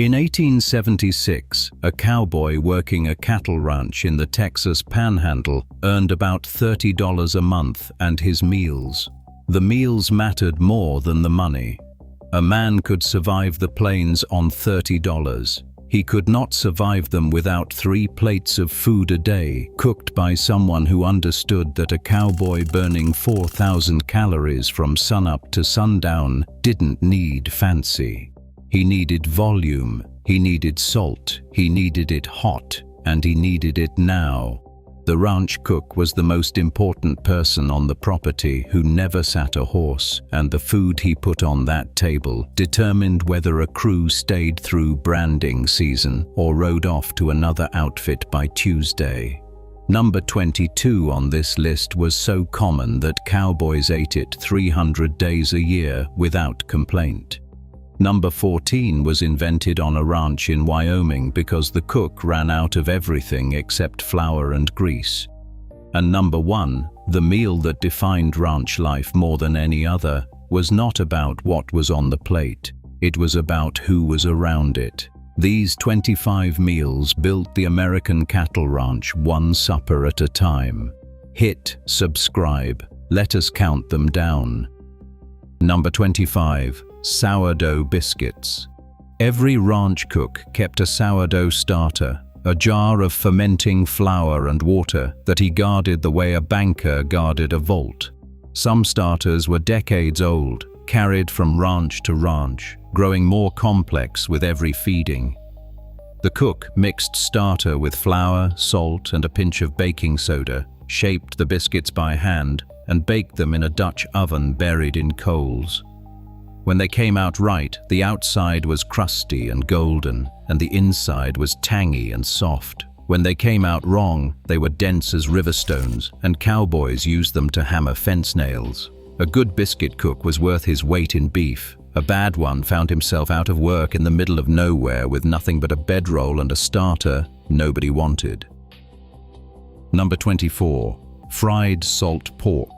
In 1876, a cowboy working a cattle ranch in the Texas Panhandle earned about $30 a month and his meals. The meals mattered more than the money. A man could survive the plains on $30. He could not survive them without 3 plates of food a day, cooked by someone who understood that a cowboy burning 4,000 calories from sunup to sundown didn't need fancy. He needed volume, he needed salt, he needed it hot, and he needed it now. The ranch cook was the most important person on the property who never sat a horse, and the food he put on that table determined whether a crew stayed through branding season or rode off to another outfit by Tuesday. Number 22 on this list was so common that cowboys ate it 300 days a year without complaint. Number 14 was invented on a ranch in Wyoming because the cook ran out of everything except flour and grease. And number 1, the meal that defined ranch life more than any other, was not about what was on the plate. It was about who was around it. These 25 meals built the American cattle ranch one supper at a time. Hit subscribe. Let us count them down. Number 25. Sourdough biscuits. Every ranch cook kept a sourdough starter, a jar of fermenting flour and water that he guarded the way a banker guarded a vault. Some starters were decades old, carried from ranch to ranch, growing more complex with every feeding. The cook mixed starter with flour, salt, and a pinch of baking soda, shaped the biscuits by hand, and baked them in a Dutch oven buried in coals. When they came out right, the outside was crusty and golden, and the inside was tangy and soft. When they came out wrong, they were dense as river stones, and cowboys used them to hammer fence nails. A good biscuit cook was worth his weight in beef. A bad one found himself out of work in the middle of nowhere with nothing but a bedroll and a starter nobody wanted. Number 24. Fried salt pork.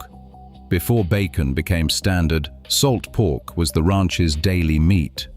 Before bacon became standard, salt pork was the ranch's daily meat.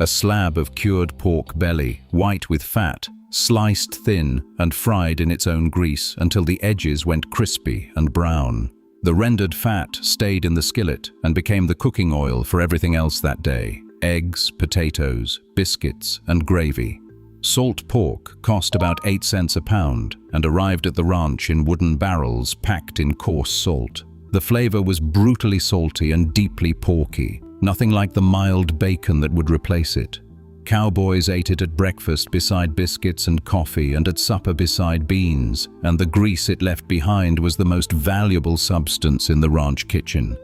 A slab of cured pork belly, white with fat, sliced thin and fried in its own grease until the edges went crispy and brown. The rendered fat stayed in the skillet and became the cooking oil for everything else that day: eggs, potatoes, biscuits, and gravy. Salt pork cost about 8 cents a pound and arrived at the ranch in wooden barrels packed in coarse salt. The flavor was brutally salty and deeply porky, nothing like the mild bacon that would replace it. Cowboys ate it at breakfast beside biscuits and coffee, and at supper beside beans, and the grease it left behind was the most valuable substance in the ranch kitchen.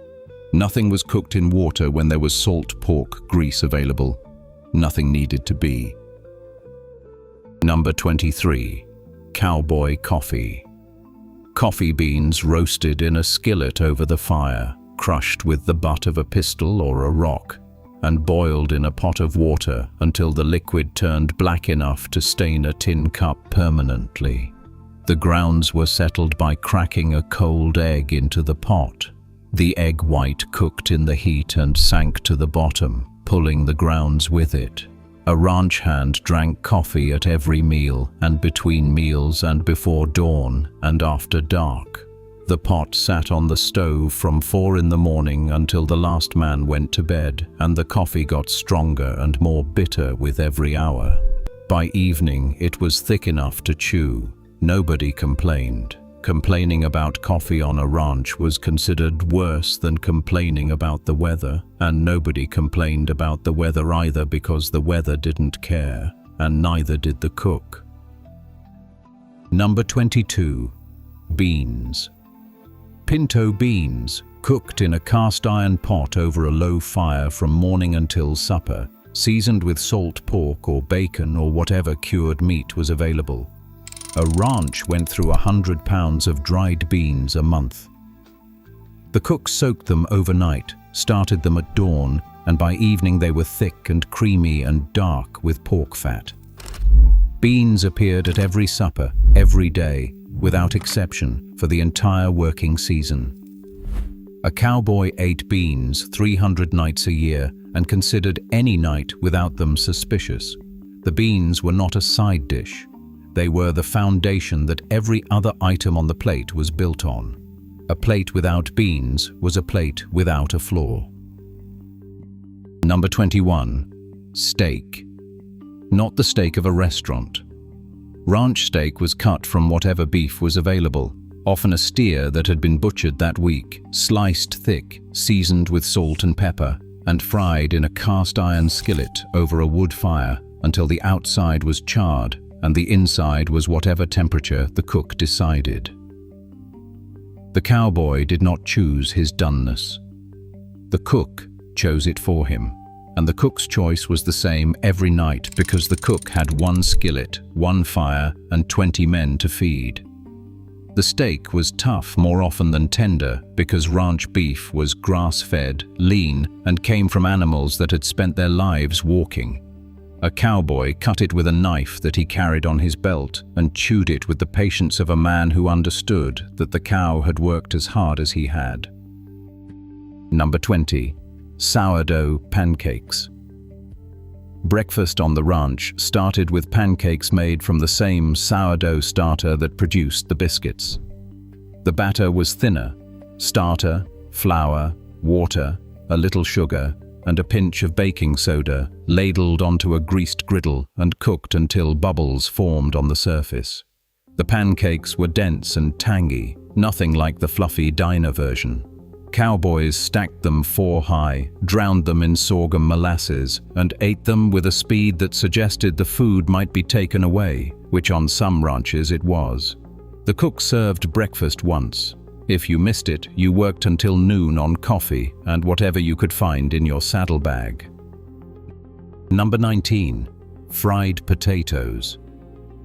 Nothing was cooked in water when there was salt pork grease available. Nothing needed to be. Number 23. Cowboy coffee. Coffee beans roasted in a skillet over the fire, crushed with the butt of a pistol or a rock, and boiled in a pot of water until the liquid turned black enough to stain a tin cup permanently. The grounds were settled by cracking a cold egg into the pot. The egg white cooked in the heat and sank to the bottom, pulling the grounds with it. A ranch hand drank coffee at every meal, and between meals, and before dawn, and after dark. The pot sat on the stove from 4 in the morning until the last man went to bed, and the coffee got stronger and more bitter with every hour. By evening, it was thick enough to chew. Nobody complained. Complaining about coffee on a ranch was considered worse than complaining about the weather, and nobody complained about the weather either because the weather didn't care, and neither did the cook. Number 22. Beans. Pinto beans, cooked in a cast-iron pot over a low fire from morning until supper, seasoned with salt pork or bacon or whatever cured meat was available. A ranch went through 100 pounds of dried beans a month. The cook soaked them overnight, started them at dawn, and by evening they were thick and creamy and dark with pork fat. Beans appeared at every supper, every day, without exception, for the entire working season. A cowboy ate beans 300 nights a year and considered any night without them suspicious. The beans were not a side dish. They were the foundation that every other item on the plate was built on. A plate without beans was a plate without a floor. Number 21. Steak. Not the steak of a restaurant. Ranch steak was cut from whatever beef was available, often a steer that had been butchered that week, sliced thick, seasoned with salt and pepper, and fried in a cast-iron skillet over a wood fire until the outside was charred and the inside was whatever temperature the cook decided. The cowboy did not choose his doneness. The cook chose it for him, and the cook's choice was the same every night because the cook had one skillet, one fire, and 20 men to feed. The steak was tough more often than tender because ranch beef was grass-fed, lean, and came from animals that had spent their lives walking. A cowboy cut it with a knife that he carried on his belt and chewed it with the patience of a man who understood that the cow had worked as hard as he had. Number 20. Sourdough pancakes. Breakfast on the ranch started with pancakes made from the same sourdough starter that produced the biscuits. The batter was thinner: starter, flour, water, a little sugar, and a pinch of baking soda, ladled onto a greased griddle and cooked until bubbles formed on the surface. The pancakes were dense and tangy, nothing like the fluffy diner version. Cowboys stacked them 4 high, drowned them in sorghum molasses, and ate them with a speed that suggested the food might be taken away, which on some ranches it was. The cook served breakfast once. If you missed it, you worked until noon on coffee and whatever you could find in your saddlebag. Number 19. Fried potatoes.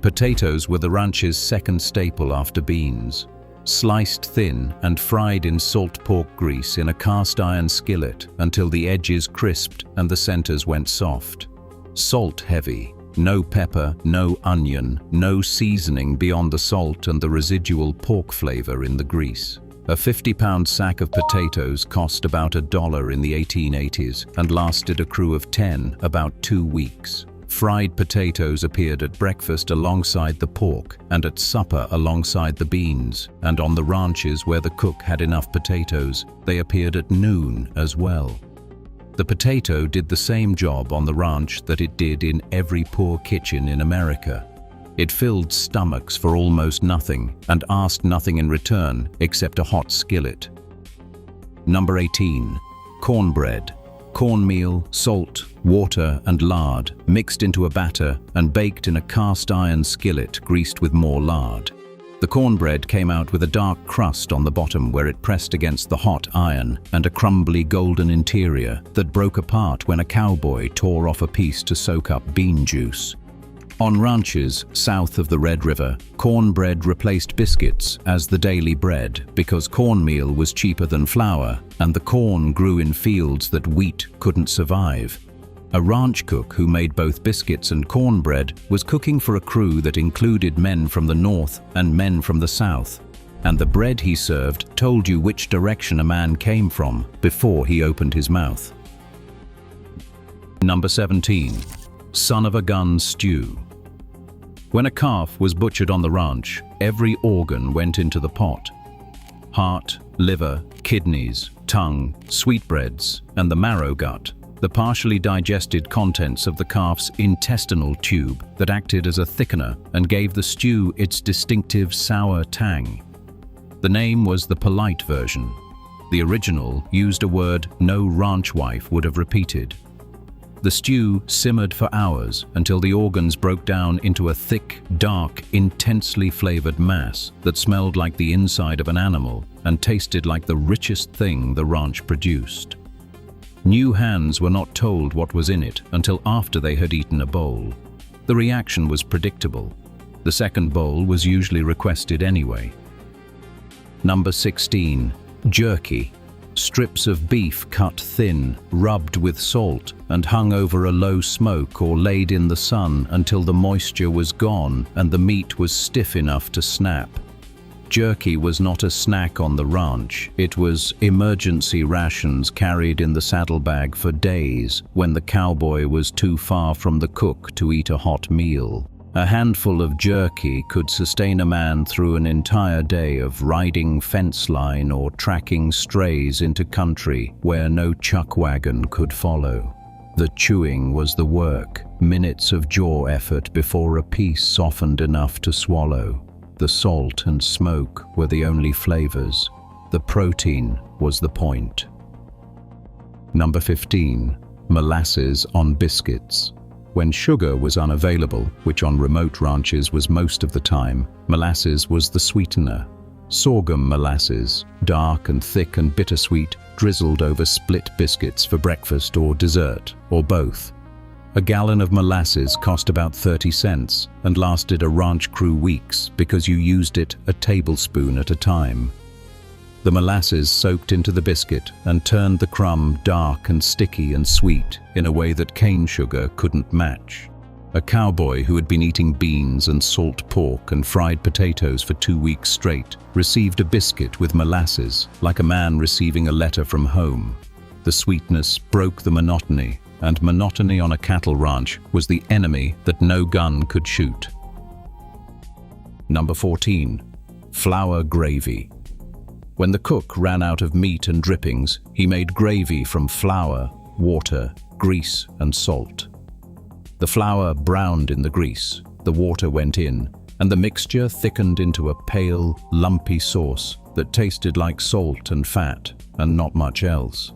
Potatoes were the ranch's second staple after beans. Sliced thin and fried in salt pork grease in a cast-iron skillet until the edges crisped and the centers went soft. Salt heavy, no pepper, no onion, no seasoning beyond the salt and the residual pork flavor in the grease. A 50-pound sack of potatoes cost about $1 in the 1880s and lasted a crew of 10 about 2 weeks. Fried potatoes appeared at breakfast alongside the pork and at supper alongside the beans, and on the ranches where the cook had enough potatoes, they appeared at noon as well. The potato did the same job on the ranch that it did in every poor kitchen in America. It filled stomachs for almost nothing and asked nothing in return except a hot skillet. Number 18. Cornbread. Cornmeal, salt, water, and lard mixed into a batter and baked in a cast-iron skillet greased with more lard. The cornbread came out with a dark crust on the bottom where it pressed against the hot iron and a crumbly golden interior that broke apart when a cowboy tore off a piece to soak up bean juice. On ranches south of the Red River, cornbread replaced biscuits as the daily bread because cornmeal was cheaper than flour and the corn grew in fields that wheat couldn't survive. A ranch cook who made both biscuits and cornbread was cooking for a crew that included men from the north and men from the south, and the bread he served told you which direction a man came from before he opened his mouth. Number 17. Son of a gun stew. When a calf was butchered on the ranch, every organ went into the pot. Heart, liver, kidneys, tongue, sweetbreads, and the marrow gut, the partially digested contents of the calf's intestinal tube that acted as a thickener and gave the stew its distinctive sour tang. The name was the polite version. The original used a word no ranch wife would have repeated. The stew simmered for hours until the organs broke down into a thick, dark, intensely flavored mass that smelled like the inside of an animal and tasted like the richest thing the ranch produced. New hands were not told what was in it until after they had eaten a bowl. The reaction was predictable. The second bowl was usually requested anyway. Number 16. Jerky. Strips of beef cut thin, rubbed with salt, and hung over a low smoke or laid in the sun until the moisture was gone and the meat was stiff enough to snap. Jerky was not a snack on the ranch. It was emergency rations carried in the saddlebag for days when the cowboy was too far from the cook to eat a hot meal. A handful of jerky could sustain a man through an entire day of riding fence line or tracking strays into country where no chuck wagon could follow. The chewing was the work, minutes of jaw effort before a piece softened enough to swallow. The salt and smoke were the only flavors. The protein was the point. Number 15. Molasses on biscuits. When sugar was unavailable, which on remote ranches was most of the time, molasses was the sweetener. Sorghum molasses, dark and thick and bittersweet, drizzled over split biscuits for breakfast or dessert, or both. A gallon of molasses cost about 30 cents and lasted a ranch crew weeks because you used it a tablespoon at a time. The molasses soaked into the biscuit and turned the crumb dark and sticky and sweet in a way that cane sugar couldn't match. A cowboy who had been eating beans and salt pork and fried potatoes for 2 weeks straight received a biscuit with molasses like a man receiving a letter from home. The sweetness broke the monotony, and monotony on a cattle ranch was the enemy that no gun could shoot. Number 14. Flour gravy. When the cook ran out of meat and drippings, he made gravy from flour, water, grease, and salt. The flour browned in the grease, the water went in, and the mixture thickened into a pale, lumpy sauce that tasted like salt and fat, and not much else.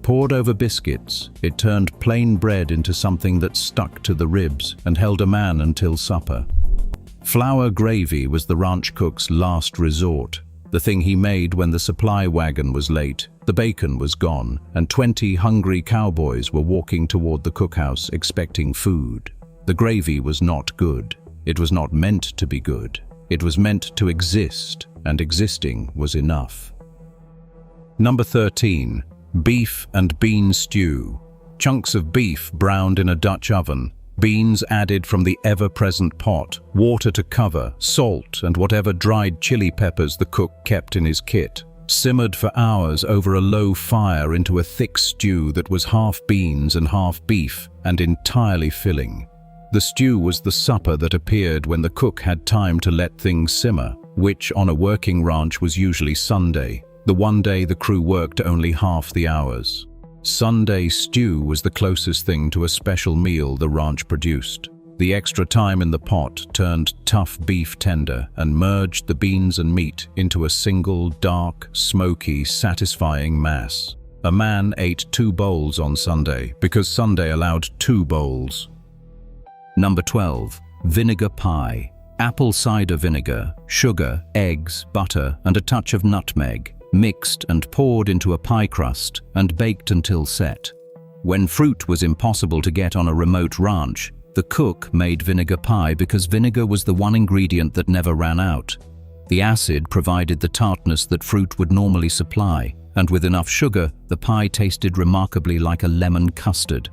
Poured over biscuits, it turned plain bread into something that stuck to the ribs and held a man until supper. Flour gravy was the ranch cook's last resort, the thing he made when the supply wagon was late, the bacon was gone, and 20 hungry cowboys were walking toward the cookhouse expecting food. The gravy was not good. It was not meant to be good. It was meant to exist, and existing was enough. Number 13. Beef and bean stew. Chunks of beef browned in a Dutch oven, beans added from the ever-present pot, water to cover, salt and whatever dried chili peppers the cook kept in his kit, simmered for hours over a low fire into a thick stew that was half beans and half beef and entirely filling. The stew was the supper that appeared when the cook had time to let things simmer, which on a working ranch was usually Sunday, the one day the crew worked only half the hours. Sunday stew was the closest thing to a special meal the ranch produced. The extra time in the pot turned tough beef tender and merged the beans and meat into a single, dark, smoky, satisfying mass. A man ate 2 bowls on Sunday because Sunday allowed 2 bowls. Number 12. Vinegar pie. Apple cider vinegar, sugar, eggs, butter, and a touch of nutmeg, mixed and poured into a pie crust and baked until set. When fruit was impossible to get on a remote ranch, the cook made vinegar pie because vinegar was the one ingredient that never ran out. The acid provided the tartness that fruit would normally supply, and with enough sugar, the pie tasted remarkably like a lemon custard.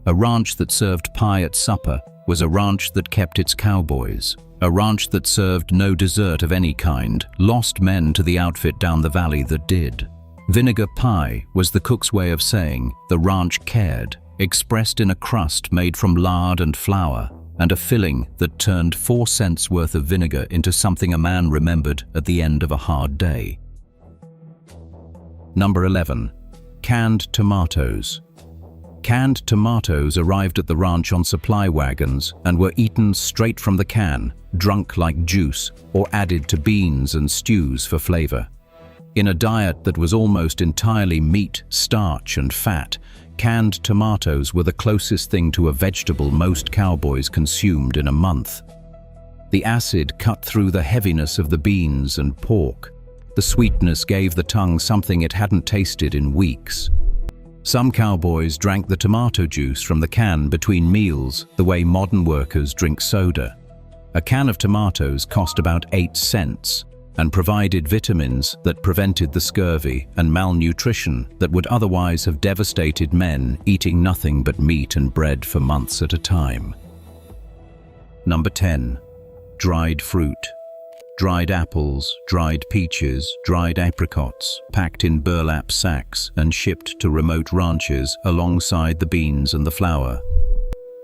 A ranch that served pie at supper was a ranch that kept its cowboys. A ranch that served no dessert of any kind lost men to the outfit down the valley that did. Vinegar pie was the cook's way of saying the ranch cared, expressed in a crust made from lard and flour, and a filling that turned 4 cents worth of vinegar into something a man remembered at the end of a hard day. Number 11. Canned tomatoes. Canned tomatoes arrived at the ranch on supply wagons and were eaten straight from the can, drunk like juice, or added to beans and stews for flavor. In a diet that was almost entirely meat, starch, and fat, canned tomatoes were the closest thing to a vegetable most cowboys consumed in a month. The acid cut through the heaviness of the beans and pork. The sweetness gave the tongue something it hadn't tasted in weeks. Some cowboys drank the tomato juice from the can between meals, the way modern workers drink soda. A can of tomatoes cost about 8 cents and provided vitamins that prevented the scurvy and malnutrition that would otherwise have devastated men eating nothing but meat and bread for months at a time. Number 10. Dried fruit. dried apples, dried peaches, dried apricots, packed in burlap sacks and shipped to remote ranches alongside the beans and the flour.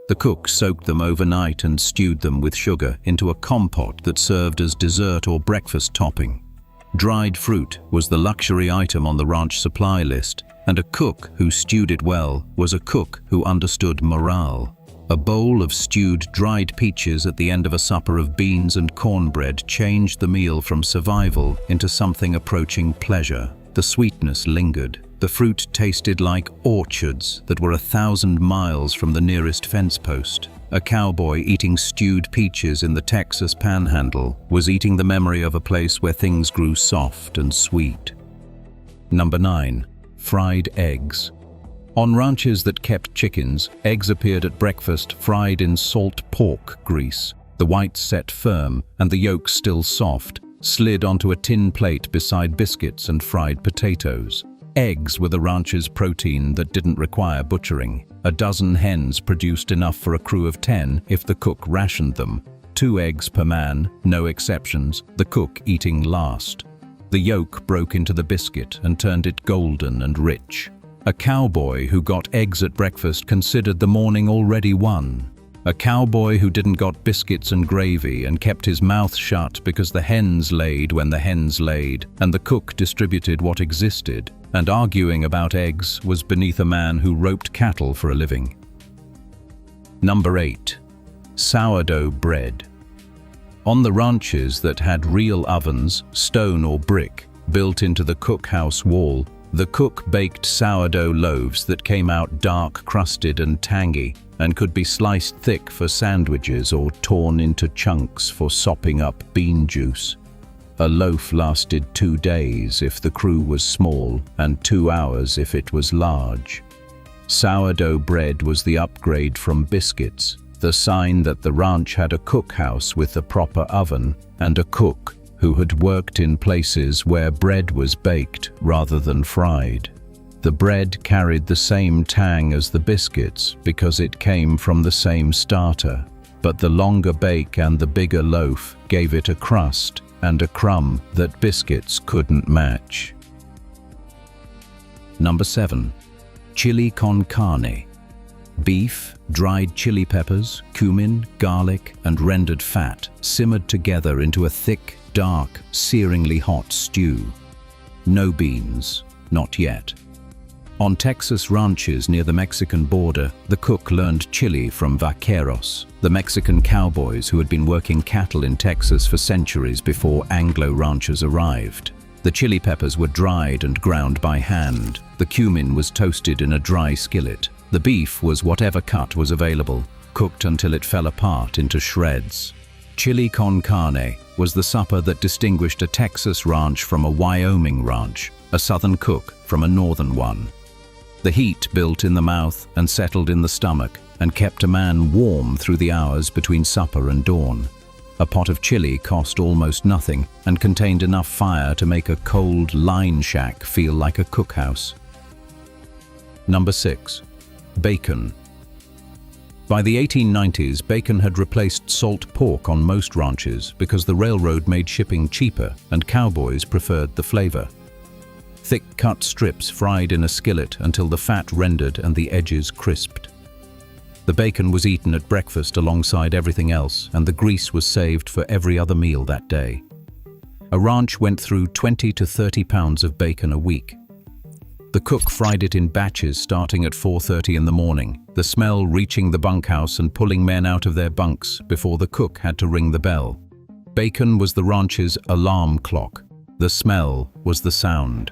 The cook soaked them overnight and stewed them with sugar into a compote that served as dessert or breakfast topping. Dried fruit was the luxury item on the ranch supply list, and a cook who stewed it well was a cook who understood morale. A bowl of stewed dried peaches at the end of a supper of beans and cornbread changed the meal from survival into something approaching pleasure. The sweetness lingered. The fruit tasted like orchards that were 1,000 miles from the nearest fence post. A cowboy eating stewed peaches in the Texas Panhandle was eating the memory of a place where things grew soft and sweet. Number 9. Fried eggs. On ranches that kept chickens, eggs appeared at breakfast fried in salt pork grease. The whites set firm and the yolks still soft, slid onto a tin plate beside biscuits and fried potatoes. Eggs were the ranch's protein that didn't require butchering. A dozen hens produced enough for a crew of 10 if the cook rationed them. 2 eggs per man, no exceptions, the cook eating last. The yolk broke into the biscuit and turned it golden and rich. A cowboy who got eggs at breakfast considered the morning already won. A cowboy who didn't got biscuits and gravy and kept his mouth shut because the hens laid when the hens laid, and the cook distributed what existed, and arguing about eggs was beneath a man who roped cattle for a living. Number 8. Sourdough bread. On the ranches that had real ovens, stone or brick, built into the cookhouse wall, the cook baked sourdough loaves that came out dark crusted and tangy, and could be sliced thick for sandwiches or torn into chunks for sopping up bean juice. A loaf lasted 2 days if the crew was small, and 2 hours if it was large. Sourdough bread was the upgrade from biscuits, the sign that the ranch had a cookhouse with a proper oven and a cook who had worked in places where bread was baked rather than fried. The bread carried the same tang as the biscuits because it came from the same starter, but the longer bake and the bigger loaf gave it a crust and a crumb that biscuits couldn't match. Number 7. Chili con carne. Beef, dried chili peppers, cumin, garlic, and rendered fat simmered together into a thick, dark, searingly hot stew. No beans, not yet. On Texas ranches near the Mexican border, the cook learned chili from vaqueros, the Mexican cowboys who had been working cattle in Texas for centuries before Anglo ranchers arrived. The chili peppers were dried and ground by hand. The cumin was toasted in a dry skillet. The beef was whatever cut was available, cooked until it fell apart into shreds. Chili con carne was the supper that distinguished a Texas ranch from a Wyoming ranch, a southern cook from a northern one. The heat built in the mouth and settled in the stomach and kept a man warm through the hours between supper and dawn. A pot of chili cost almost nothing and contained enough fire to make a cold line shack feel like a cookhouse. Number 6. Bacon. By the 1890s, bacon had replaced salt pork on most ranches because the railroad made shipping cheaper and cowboys preferred the flavor. Thick-cut strips fried in a skillet until the fat rendered and the edges crisped. The bacon was eaten at breakfast alongside everything else, and the grease was saved for every other meal that day. A ranch went through 20 to 30 pounds of bacon a week. The cook fried it in batches starting at 4:30 in the morning, the smell reaching the bunkhouse and pulling men out of their bunks before the cook had to ring the bell. Bacon was the ranch's alarm clock. The smell was the sound.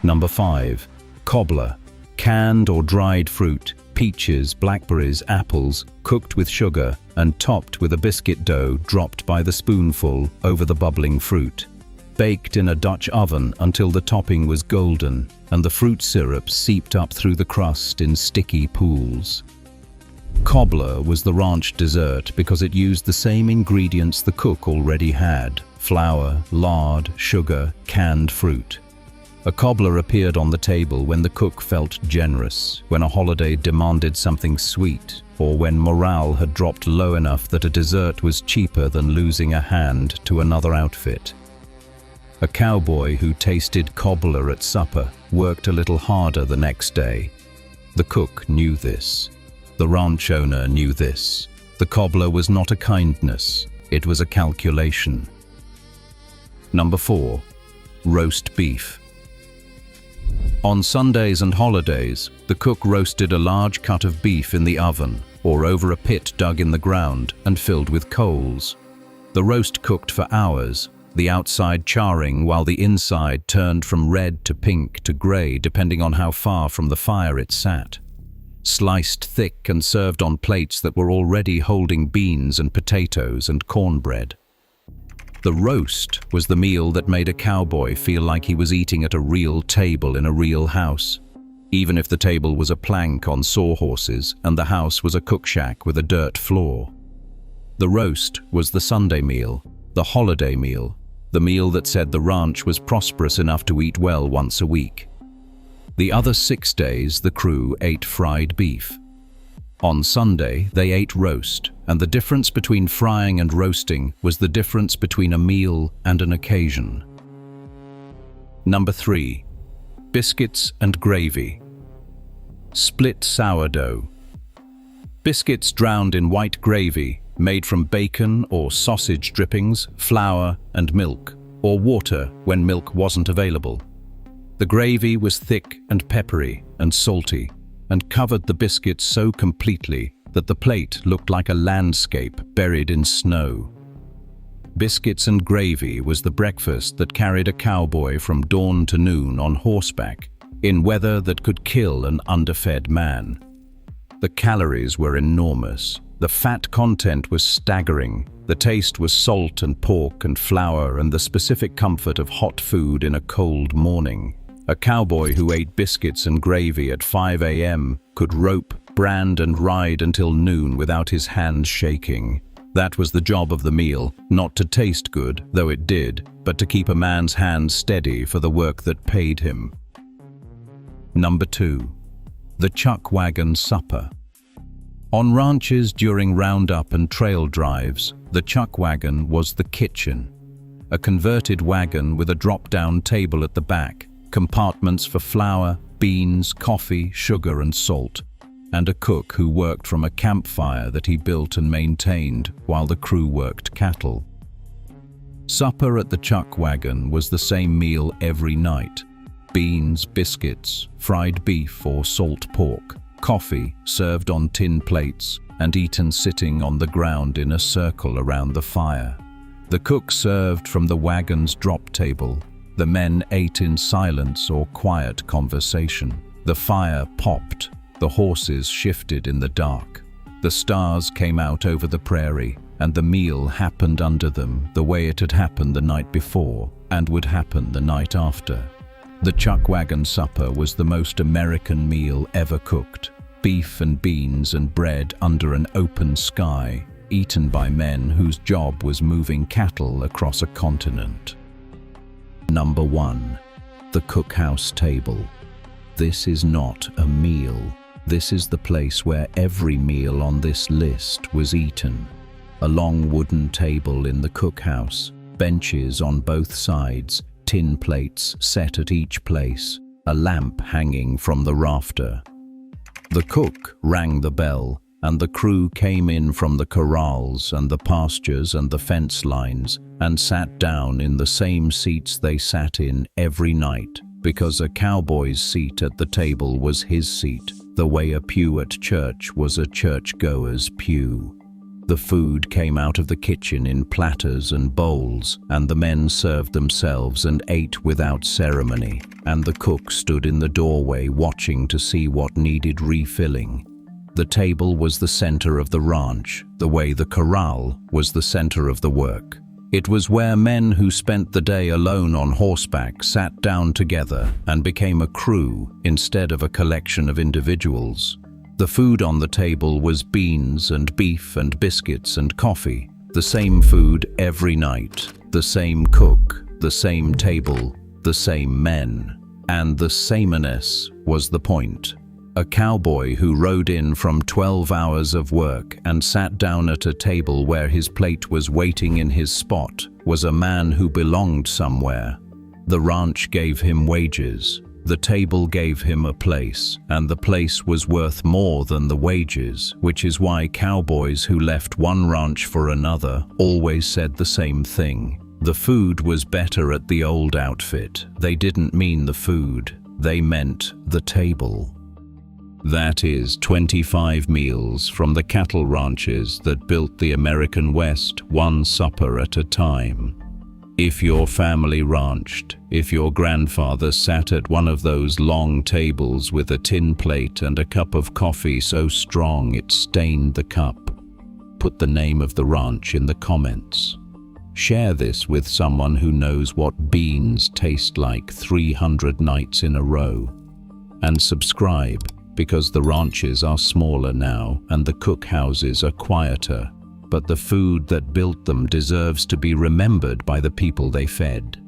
Number 5. Cobbler. Canned or dried fruit, peaches, blackberries, apples, cooked with sugar and topped with a biscuit dough dropped by the spoonful over the bubbling fruit. Baked in a Dutch oven until the topping was golden and the fruit syrup seeped up through the crust in sticky pools. Cobbler was the ranch dessert because it used the same ingredients the cook already had: flour, lard, sugar, canned fruit. A cobbler appeared on the table when the cook felt generous, when a holiday demanded something sweet, or when morale had dropped low enough that a dessert was cheaper than losing a hand to another outfit. A cowboy who tasted cobbler at supper worked a little harder the next day. The cook knew this. The ranch owner knew this. The cobbler was not a kindness, it was a calculation. Number 4. Roast beef. On Sundays and holidays, the cook roasted a large cut of beef in the oven or over a pit dug in the ground and filled with coals. The roast cooked for hours, the outside charring while the inside turned from red to pink to grey depending on how far from the fire it sat. Sliced thick and served on plates that were already holding beans and potatoes and cornbread. The roast was the meal that made a cowboy feel like he was eating at a real table in a real house, even if the table was a plank on sawhorses and the house was a cook shack with a dirt floor. The roast was the Sunday meal, the holiday meal, the meal that said the ranch was prosperous enough to eat well once a week. The other 6 days the crew ate fried beef. On Sunday they ate roast, and the difference between frying and roasting was the difference between a meal and an occasion. Number 3. Biscuits and gravy. Split sourdough. Biscuits drowned in white gravy, made from bacon or sausage drippings, flour and milk, or water when milk wasn't available. The gravy was thick and peppery and salty, and covered the biscuits so completely that the plate looked like a landscape buried in snow. Biscuits and gravy was the breakfast that carried a cowboy from dawn to noon on horseback, in weather that could kill an underfed man. The calories were enormous, the fat content was staggering, the taste was salt and pork and flour and the specific comfort of hot food in a cold morning. A cowboy who ate biscuits and gravy at 5 a.m. could rope, brand and ride until noon without his hands shaking. That was the job of the meal, not to taste good, though it did, but to keep a man's hands steady for the work that paid him. Number 2. The chuck wagon supper. On ranches during roundup and trail drives, the chuck wagon was the kitchen. A converted wagon with a drop-down table at the back, compartments for flour, beans, coffee, sugar and salt, and a cook who worked from a campfire that he built and maintained while the crew worked cattle. Supper at the chuck wagon was the same meal every night: beans, biscuits, fried beef or salt pork, coffee served on tin plates and eaten sitting on the ground in a circle around the fire. The cook served from the wagon's drop table. The men ate in silence or quiet conversation. The fire popped. The horses shifted in the dark. The stars came out over the prairie, and the meal happened under them the way it had happened the night before and would happen the night after. The chuck wagon supper was the most American meal ever cooked. Beef and beans and bread under an open sky, eaten by men whose job was moving cattle across a continent. Number 1. The cookhouse table. This is not a meal. This is the place where every meal on this list was eaten. A long wooden table in the cookhouse, benches on both sides, tin plates set at each place, a lamp hanging from the rafter. The cook rang the bell, and the crew came in from the corrals and the pastures and the fence lines and sat down in the same seats they sat in every night, because a cowboy's seat at the table was his seat, the way a pew at church was a churchgoer's pew. The food came out of the kitchen in platters and bowls, and the men served themselves and ate without ceremony, and the cook stood in the doorway watching to see what needed refilling. The table was the center of the ranch, the way the corral was the center of the work. It was where men who spent the day alone on horseback sat down together and became a crew instead of a collection of individuals. The food on the table was beans and beef and biscuits and coffee, the same food every night, the same cook, the same table, the same men. And the sameness was the point. A cowboy who rode in from 12 hours of work and sat down at a table where his plate was waiting in his spot was a man who belonged somewhere. The ranch gave him wages, the table gave him a place, and the place was worth more than the wages, which is why cowboys who left one ranch for another always said the same thing. The food was better at the old outfit. They didn't mean the food, they meant the table. That is 25 meals from the cattle ranches that built the American West, one supper at a time. If your family ranched, if your grandfather sat at one of those long tables with a tin plate and a cup of coffee so strong it stained the cup, put the name of the ranch in the comments. Share this with someone who knows what beans taste like 300 nights in a row. And subscribe, because the ranches are smaller now and the cookhouses are quieter, but the food that built them deserves to be remembered by the people they fed.